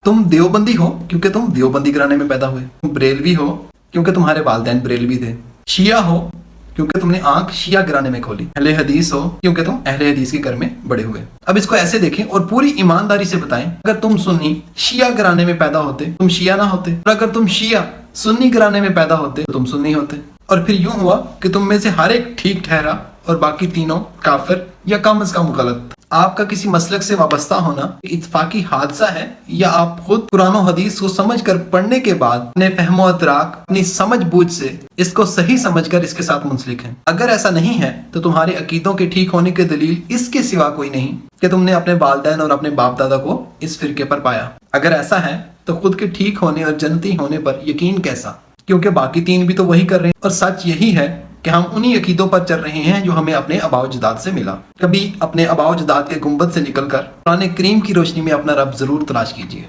तुम देवबंदी हो क्योंकि तुम देवबंदी घराने में पैदा हुए। तुम बरेलवी हो क्योंकि तुम्हारे वालिदैन बरेलवी थे। शिया हो क्योंकि तुमने आंख शिया घराने में खोली। अहले हदीस हो क्योंकि तुम अहले हदीस के घर में बड़े हुए। अब इसको ऐसे देखें और पूरी ईमानदारी से बताएं, अगर तुम सुन्नी शिया घराने में पैदा होते तुम शिया ना होते, और अगर तुम शिया सुन्नी घराने में पैदा होते तो तुम सुन्नी होते। और फिर यूं हुआ कि तुम में से हर एक ठीक ठहरा और बाकी तीनों काफिर या कम अज कम गलत। आपका किसी मसलक से वाबस्ता होना इत्तफाकी हादसा है या आप खुद कुरान और हदीस को समझकर पढ़ने के बाद अपने फहमो अतराक अपनी समझ बूझ से इसको सही समझकर इसके साथ मुंसलिक हैं। अगर ऐसा नहीं है तो तुम्हारे अकीदों के ठीक होने की दलील इसके सिवा कोई नहीं कि तुमने अपने वालिदैन और अपने बाप दादा को इस फिरके पर पाया। अगर ऐसा है तो खुद के ठीक होने और जन्नती होने पर यकीन कैसा, क्योंकि बाकी तीन भी तो वही कर रहे हैं। और सच यही है कि हम उन्हीं अकीदों पर चल रहे हैं जो हमें अपने अबाउजदाद से मिला। कभी अपने अबाउजदाद के गुंबद से निकलकर कुरान करीम की रोशनी में अपना रब जरूर तलाश कीजिए।